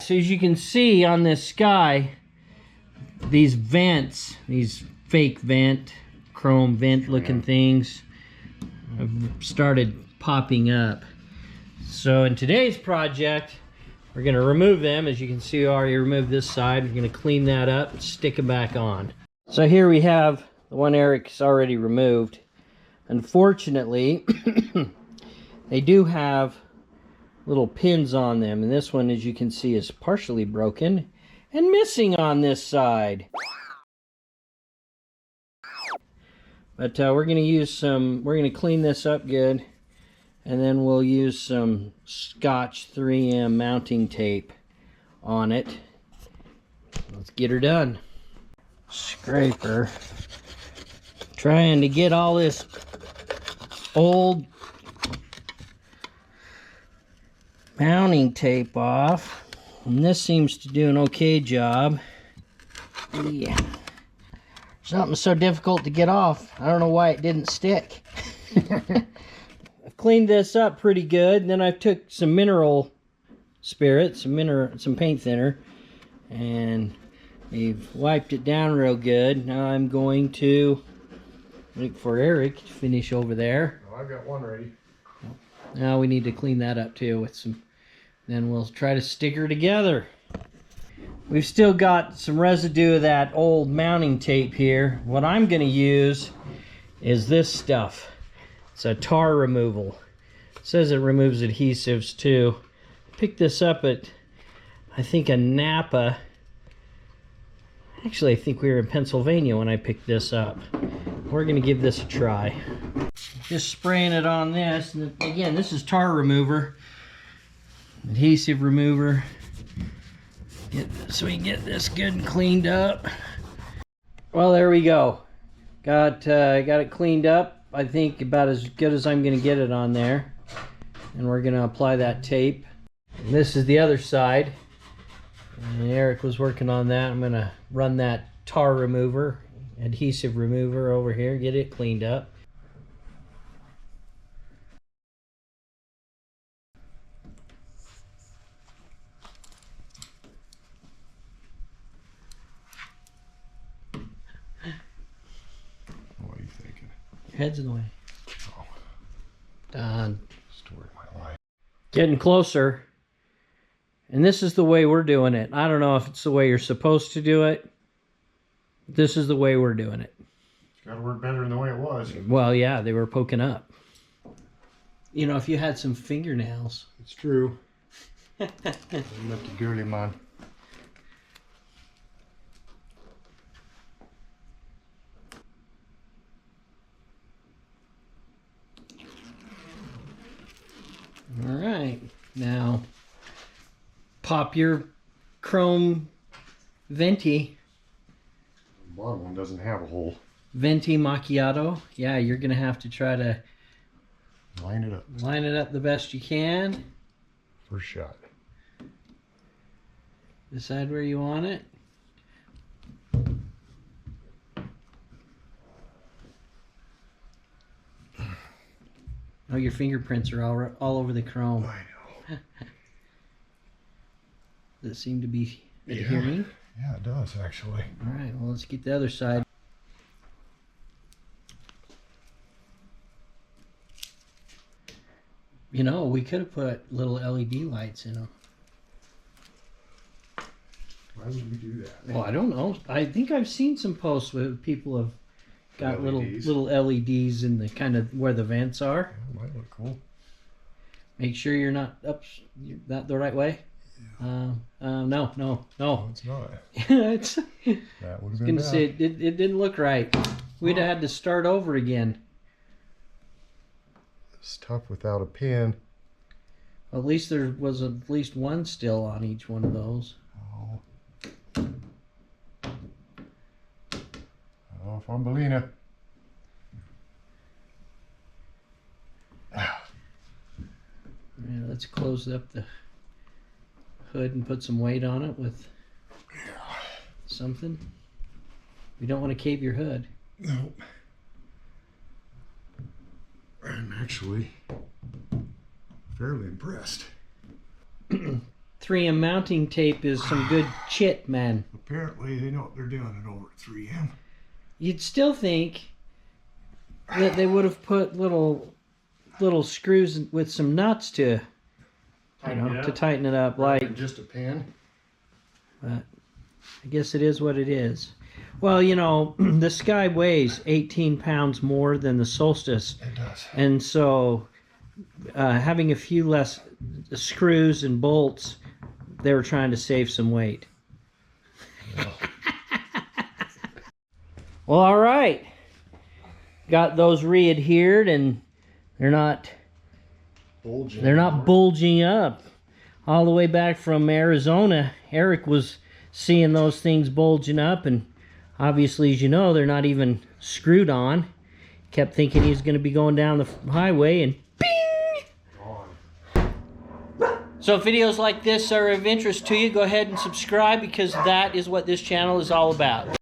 so as you can see on this Sky, these vents, these fake vent, chrome vent looking things have started popping up. So in today's project, we're going to remove them. As you can see, I already removed this side. We're going to clean that up and stick them back on. So here we have the one Eric's already removed. Unfortunately, they do have little pins on them, and this one, as you can see, is partially broken and missing on this side. But we're going to use some, we're going to clean this up good, and then we'll use some Scotch 3M mounting tape on it. Let's get her done. Scraper. Trying to get all this old mounting tape off, and this seems to do an okay job. Yeah, something so difficult to get off. I don't know why it didn't stick. I've cleaned this up pretty good, and then I took some mineral spirit, some paint thinner, and we've wiped it down real good. Now I'm going to wait for Eric to finish over there. Oh, I've got one ready. Now we need to clean that up too with some. Then we'll try to stick her together. We've still got some residue of that old mounting tape here. What I'm going to use is this stuff. It's a tar removal. It says it removes adhesives too. Picked this up at, I think, a Napa. Actually, I think we were in Pennsylvania when I picked this up. We're going to give this a try. Just spraying it on this. And again, this is tar remover. Adhesive remover. So we can get this good and cleaned up. Well, there we go. Got it cleaned up. I think about as good as I'm going to get it on there. And we're going to apply that tape. And this is the other side. And Eric was working on that. I'm going to run that tar remover, adhesive remover over here, get it cleaned up. What are you thinking? Your head's in the way. Oh. Done. Story of my life. Getting closer. And this is the way we're doing it. I don't know if it's the way you're supposed to do it. This is the way we're doing it. It's got to work better than the way it was. Well, yeah, they were poking up. You know, if you had some fingernails. It's true. I'm not the girly man. All right. Now, pop your chrome venti. The bottom one doesn't have a hole. Venti macchiato. Yeah, you're going to have to try to line it up. Line it up the best you can. First shot. Decide where you want it. Oh, your fingerprints are all over the chrome. I know. Does it seem to be adhering? Yeah, it does actually. All right, well, let's get the other side. You know, we could have put little LED lights in them. Why would we do that? Well, I don't know. I think I've seen some posts where people have got LEDs. little LEDs in the kind of where the vents are. Yeah, might look cool. Make sure you're not the right way. Yeah. No. No, it's not. It's, That would have been gonna say it didn't look right. We'd have had to start over again. It's tough without a pin. At least there was at least one still on each one of those. Oh. Oh, Thumbelina. Yeah, let's close up the hood and put some weight on it with something. We don't want to cave your hood. Nope. I'm actually fairly impressed. 3 3M mounting tape is some good chit, man. Apparently they know what they're doing it over at 3M. You'd still think that they would have put little screws with some nuts to, to tighten it up, like just a pin. But I guess it is what it is. Well, the Sky weighs 18 pounds more than the Solstice. It does. And so having a few less screws and bolts, they were trying to save some weight. Yeah. Well, all right. Got those re-adhered, and they're not bulging up. All the way back from Arizona, Eric was seeing those things bulging up, and obviously, as you know, they're not even screwed on. Kept thinking he was going to be going down the highway, and bing! So if videos like this are of interest to you, go ahead and subscribe, because that is what this channel is all about.